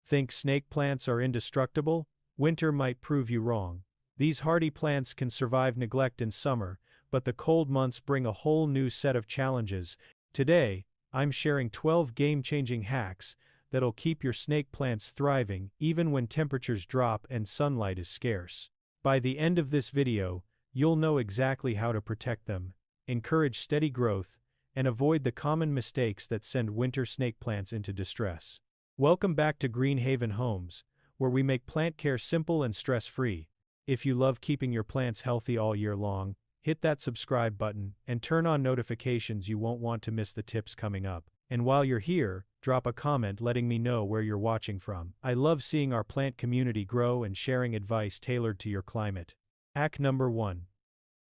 Think snake plants are indestructible? Winter might prove you wrong. These hardy plants can survive neglect in summer, but the cold months bring a whole new set of challenges. Today, I'm sharing 12 game-changing hacks that'll keep your snake plants thriving even when temperatures drop and sunlight is scarce. By the end of this video, you'll know exactly how to protect them, encourage steady growth, and avoid the common mistakes that send winter snake plants into distress. Welcome back to Greenhaven Homes, where we make plant care simple and stress-free. If you love keeping your plants healthy all year long, hit that subscribe button and turn on notifications. You won't want to miss the tips coming up. And while you're here, drop a comment letting me know where you're watching from. I love seeing our plant community grow and sharing advice tailored to your climate. Hack number 1.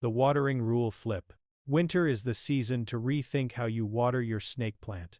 The watering rule flip. Winter is the season to rethink how you water your snake plant.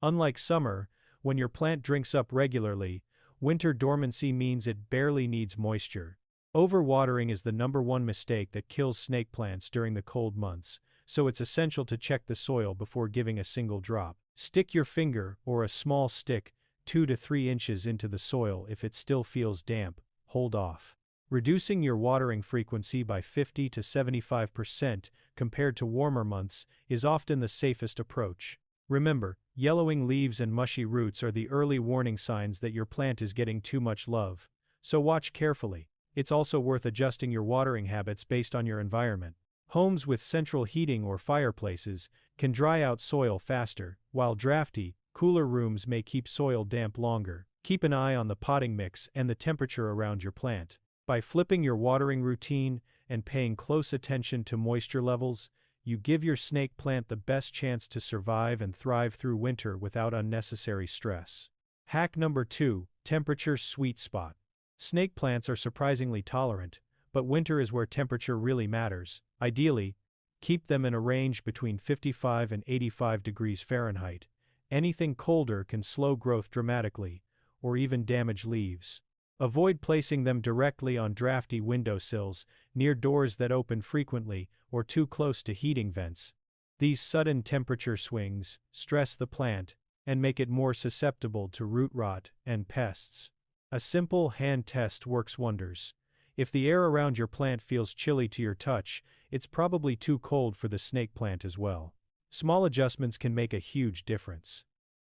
Unlike summer, when your plant drinks up regularly, winter dormancy means it barely needs moisture. Overwatering is the #1 mistake that kills snake plants during the cold months, so it's essential to check the soil before giving a single drop. Stick your finger or a small stick 2 to 3 inches into the soil. If it still feels damp, hold off. Reducing your watering frequency by 50 to 75% compared to warmer months is often the safest approach. Remember, yellowing leaves and mushy roots are the early warning signs that your plant is getting too much love, so watch carefully. It's also worth adjusting your watering habits based on your environment. Homes with central heating or fireplaces can dry out soil faster, while drafty, cooler rooms may keep soil damp longer. Keep an eye on the potting mix and the temperature around your plant. By flipping your watering routine and paying close attention to moisture levels, you give your snake plant the best chance to survive and thrive through winter without unnecessary stress. Hack number 2, temperature sweet spot. Snake plants are surprisingly tolerant, but winter is where temperature really matters. Ideally, keep them in a range between 55 and 85 degrees Fahrenheit. Anything colder can slow growth dramatically, or even damage leaves. Avoid placing them directly on drafty windowsills, near doors that open frequently, or too close to heating vents. These sudden temperature swings stress the plant and make it more susceptible to root rot and pests. A simple hand test works wonders. If the air around your plant feels chilly to your touch, it's probably too cold for the snake plant as well. Small adjustments can make a huge difference.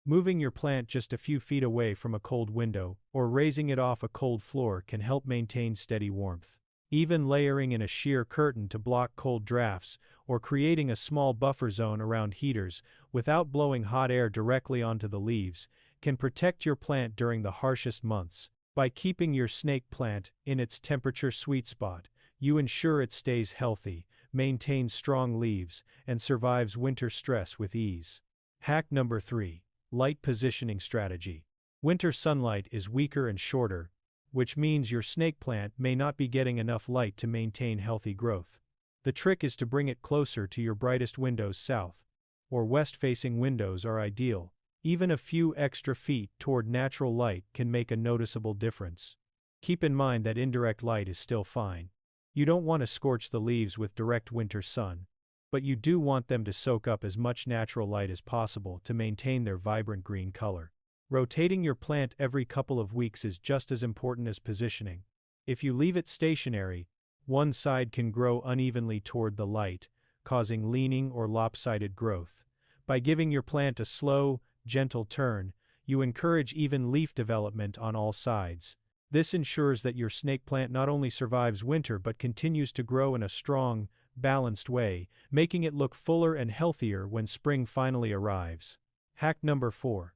Moving your plant just a few feet away from a cold window, or raising it off a cold floor can help maintain steady warmth. Even layering in a sheer curtain to block cold drafts, or creating a small buffer zone around heaters without blowing hot air directly onto the leaves, can protect your plant during the harshest months. By keeping your snake plant in its temperature sweet spot, you ensure it stays healthy, maintains strong leaves, and survives winter stress with ease. Hack number 3. Light positioning strategy. Winter sunlight is weaker and shorter, which means your snake plant may not be getting enough light to maintain healthy growth. The trick is to bring it closer to your brightest windows. South or west-facing windows are ideal. Even a few extra feet toward natural light can make a noticeable difference. Keep in mind that indirect light is still fine. You don't want to scorch the leaves with direct winter sun, but you do want them to soak up as much natural light as possible to maintain their vibrant green color. Rotating your plant every couple of weeks is just as important as positioning. If you leave it stationary, one side can grow unevenly toward the light, causing leaning or lopsided growth. By giving your plant a slow, gentle turn, you encourage even leaf development on all sides. This ensures that your snake plant not only survives winter but continues to grow in a strong, balanced way, making it look fuller and healthier when spring finally arrives. Hack number 4.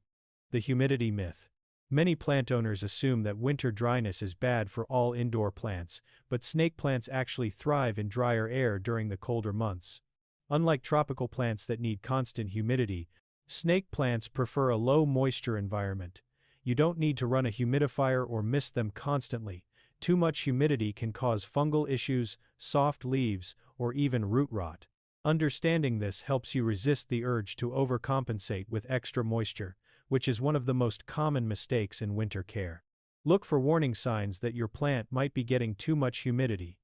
The humidity myth. Many plant owners assume that winter dryness is bad for all indoor plants, but snake plants actually thrive in drier air during the colder months. Unlike tropical plants that need constant humidity, snake plants prefer a low moisture environment. You don't need to run a humidifier or mist them constantly. Too much humidity can cause fungal issues, soft leaves, or even root rot. Understanding this helps you resist the urge to overcompensate with extra moisture, which is one of the most common mistakes in winter care. Look for warning signs that your plant might be getting too much humidity.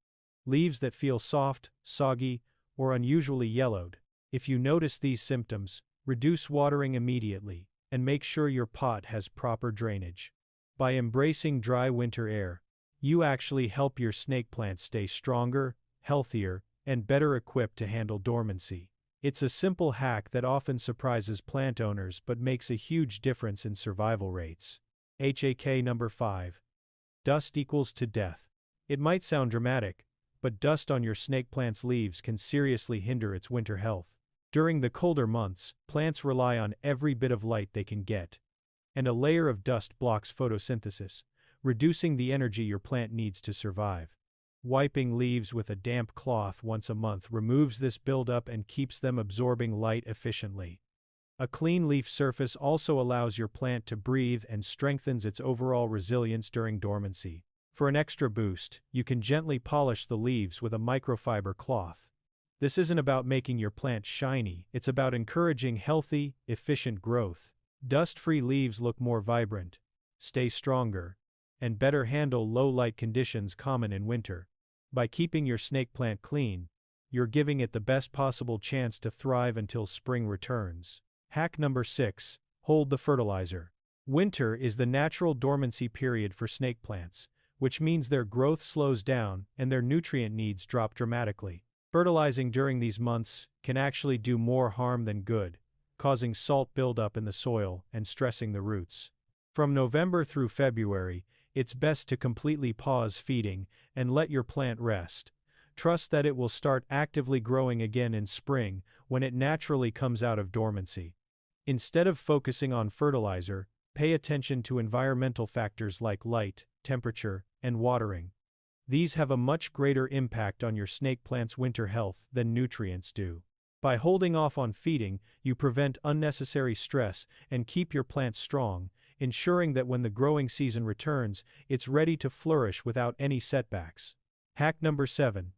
Leaves that feel soft, soggy, or unusually yellowed. If you notice these symptoms, reduce watering immediately, and make sure your pot has proper drainage. By embracing dry winter air, you actually help your snake plants stay stronger, healthier, and better equipped to handle dormancy. It's a simple hack that often surprises plant owners but makes a huge difference in survival rates. Hack number 5. Dust equals to death. It might sound dramatic, but dust on your snake plant's leaves can seriously hinder its winter health. During the colder months, plants rely on every bit of light they can get, and a layer of dust blocks photosynthesis, reducing the energy your plant needs to survive. Wiping leaves with a damp cloth once a month removes this buildup and keeps them absorbing light efficiently. A clean leaf surface also allows your plant to breathe and strengthens its overall resilience during dormancy. For an extra boost, you can gently polish the leaves with a microfiber cloth. This isn't about making your plant shiny, it's about encouraging healthy, efficient growth. Dust-free leaves look more vibrant, stay stronger, and better handle low-light conditions common in winter. By keeping your snake plant clean, you're giving it the best possible chance to thrive until spring returns. Hack number 6. Hold the fertilizer. Winter is the natural dormancy period for snake plants, which means their growth slows down and their nutrient needs drop dramatically. Fertilizing during these months can actually do more harm than good, causing salt buildup in the soil and stressing the roots. From November through February, it's best to completely pause feeding and let your plant rest. Trust that it will start actively growing again in spring when it naturally comes out of dormancy. Instead of focusing on fertilizer, pay attention to environmental factors like light, temperature, and watering. These have a much greater impact on your snake plant's winter health than nutrients do. By holding off on feeding, you prevent unnecessary stress and keep your plant strong, ensuring that when the growing season returns, it's ready to flourish without any setbacks. Hack number 7.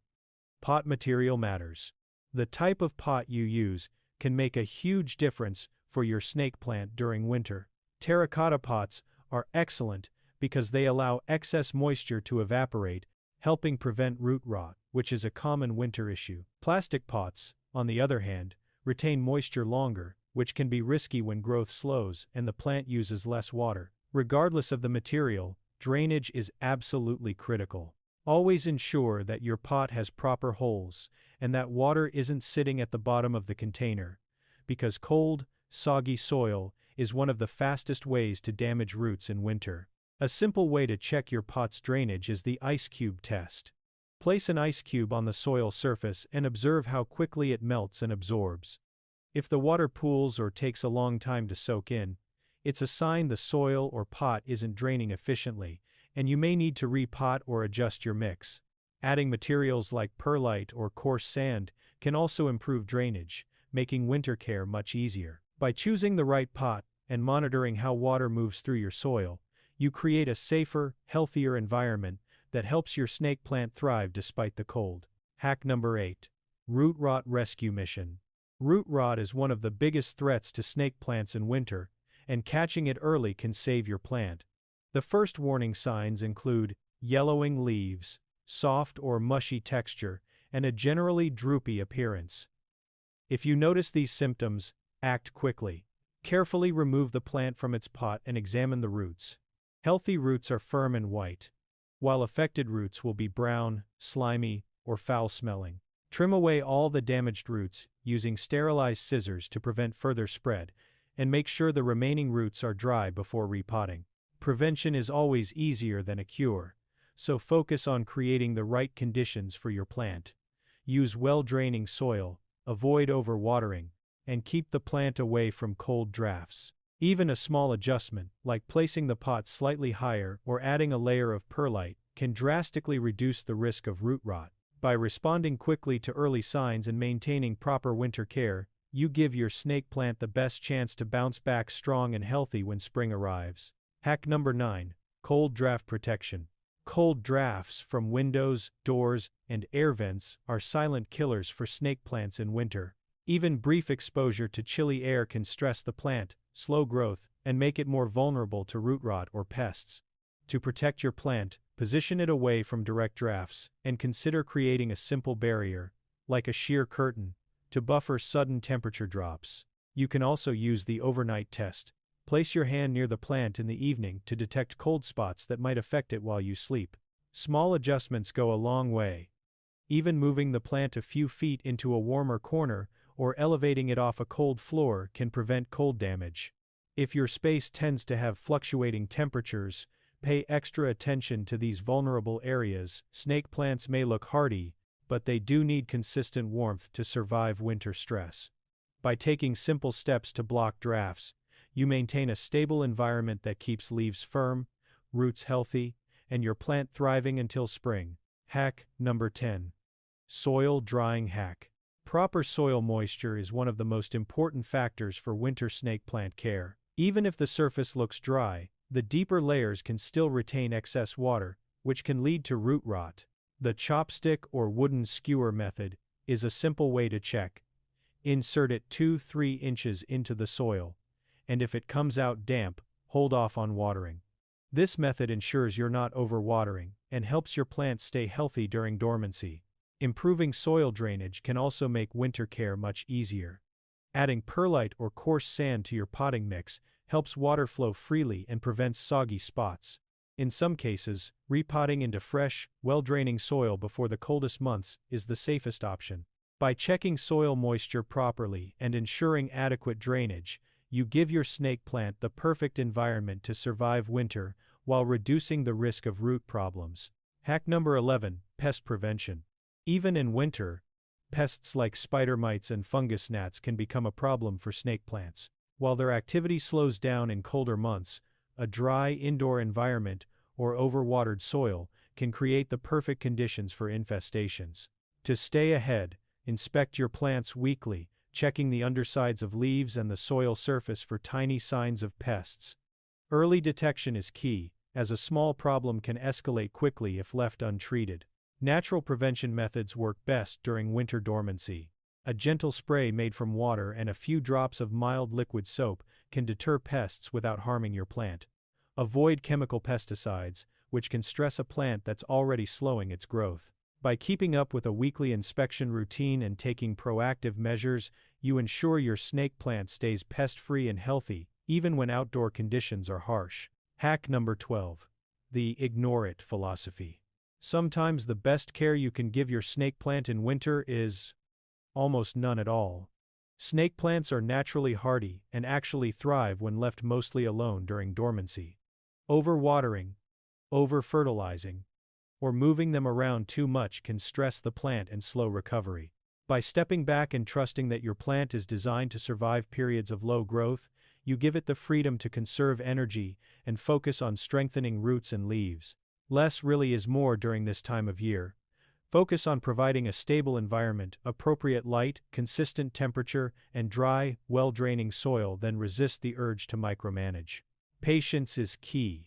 Pot material matters. The type of pot you use can make a huge difference for your snake plant during winter. Terracotta pots are excellent because they allow excess moisture to evaporate, helping prevent root rot, which is a common winter issue. Plastic pots, on the other hand, retain moisture longer, which can be risky when growth slows and the plant uses less water. Regardless of the material, drainage is absolutely critical. Always ensure that your pot has proper holes and that water isn't sitting at the bottom of the container, because cold, soggy soil is one of the fastest ways to damage roots in winter. A simple way to check your pot's drainage is the ice cube test. Place an ice cube on the soil surface and observe how quickly it melts and absorbs. If the water pools or takes a long time to soak in, it's a sign the soil or pot isn't draining efficiently, and you may need to repot or adjust your mix. Adding materials like perlite or coarse sand can also improve drainage, making winter care much easier. By choosing the right pot and monitoring how water moves through your soil, you create a safer, healthier environment that helps your snake plant thrive despite the cold. Hack number 8. Root rot rescue mission. Root rot is one of the biggest threats to snake plants in winter, and catching it early can save your plant. The first warning signs include yellowing leaves, soft or mushy texture, and a generally droopy appearance. If you notice these symptoms, act quickly. Carefully remove the plant from its pot and examine the roots. Healthy roots are firm and white, while affected roots will be brown, slimy, or foul-smelling. Trim away all the damaged roots using sterilized scissors to prevent further spread, and make sure the remaining roots are dry before repotting. Prevention is always easier than a cure, so focus on creating the right conditions for your plant. Use well-draining soil, avoid overwatering, and keep the plant away from cold drafts. Even a small adjustment, like placing the pot slightly higher or adding a layer of perlite, can drastically reduce the risk of root rot. By responding quickly to early signs and maintaining proper winter care, you give your snake plant the best chance to bounce back strong and healthy when spring arrives. Hack number 9. Cold draft protection. Cold drafts from windows, doors, and air vents are silent killers for snake plants in winter. Even brief exposure to chilly air can stress the plant, slow growth, and make it more vulnerable to root rot or pests. To protect your plant, position it away from direct drafts, and consider creating a simple barrier, like a sheer curtain, to buffer sudden temperature drops. You can also use the overnight test. Place your hand near the plant in the evening to detect cold spots that might affect it while you sleep. Small adjustments go a long way. Even moving the plant a few feet into a warmer corner or elevating it off a cold floor can prevent cold damage. If your space tends to have fluctuating temperatures, pay extra attention to these vulnerable areas. Snake plants may look hardy, but they do need consistent warmth to survive winter stress. By taking simple steps to block drafts, you maintain a stable environment that keeps leaves firm, roots healthy, and your plant thriving until spring. Hack number 10. Soil drying hack. Proper soil moisture is one of the most important factors for winter snake plant care. Even if the surface looks dry, the deeper layers can still retain excess water, which can lead to root rot. The chopstick or wooden skewer method is a simple way to check. Insert it 2-3 inches into the soil, and if it comes out damp, hold off on watering. This method ensures you're not overwatering and helps your plants stay healthy during dormancy. Improving soil drainage can also make winter care much easier. Adding perlite or coarse sand to your potting mix helps water flow freely and prevents soggy spots. In some cases, repotting into fresh, well-draining soil before the coldest months is the safest option. By checking soil moisture properly and ensuring adequate drainage, you give your snake plant the perfect environment to survive winter while reducing the risk of root problems. Hack number 11, pest prevention. Even in winter, pests like spider mites and fungus gnats can become a problem for snake plants. While their activity slows down in colder months, a dry indoor environment or overwatered soil can create the perfect conditions for infestations. To stay ahead, inspect your plants weekly, checking the undersides of leaves and the soil surface for tiny signs of pests. Early detection is key, as a small problem can escalate quickly if left untreated. Natural prevention methods work best during winter dormancy. A gentle spray made from water and a few drops of mild liquid soap can deter pests without harming your plant. Avoid chemical pesticides, which can stress a plant that's already slowing its growth. By keeping up with a weekly inspection routine and taking proactive measures, you ensure your snake plant stays pest-free and healthy, even when outdoor conditions are harsh. Hack number 12. The ignore it philosophy. Sometimes the best care you can give your snake plant in winter is almost none at all. Snake plants are naturally hardy and actually thrive when left mostly alone during dormancy. Overwatering, over-fertilizing, or moving them around too much can stress the plant and slow recovery. By stepping back and trusting that your plant is designed to survive periods of low growth, you give it the freedom to conserve energy and focus on strengthening roots and leaves. Less really is more during this time of year. Focus on providing a stable environment, appropriate light, consistent temperature, and dry, well-draining soil, then resist the urge to micromanage. Patience is key.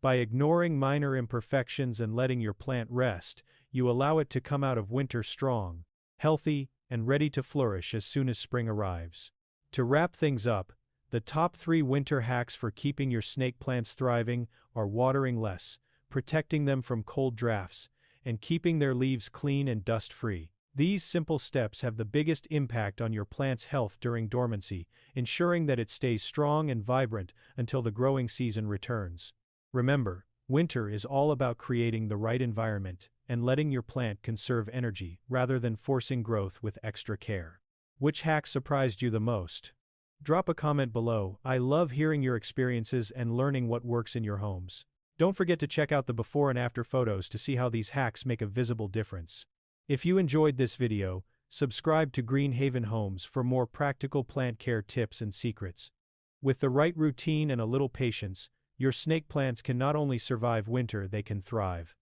By ignoring minor imperfections and letting your plant rest, you allow it to come out of winter strong, healthy, and ready to flourish as soon as spring arrives. To wrap things up, the top 3 winter hacks for keeping your snake plants thriving are watering less, protecting them from cold drafts, and keeping their leaves clean and dust-free. These simple steps have the biggest impact on your plant's health during dormancy, ensuring that it stays strong and vibrant until the growing season returns. Remember, winter is all about creating the right environment and letting your plant conserve energy rather than forcing growth with extra care. Which hack surprised you the most? Drop a comment below. I love hearing your experiences and learning what works in your homes. Don't forget to check out the before and after photos to see how these hacks make a visible difference. If you enjoyed this video, subscribe to Green Haven Homes for more practical plant care tips and secrets. With the right routine and a little patience, your snake plants can not only survive winter, they can thrive.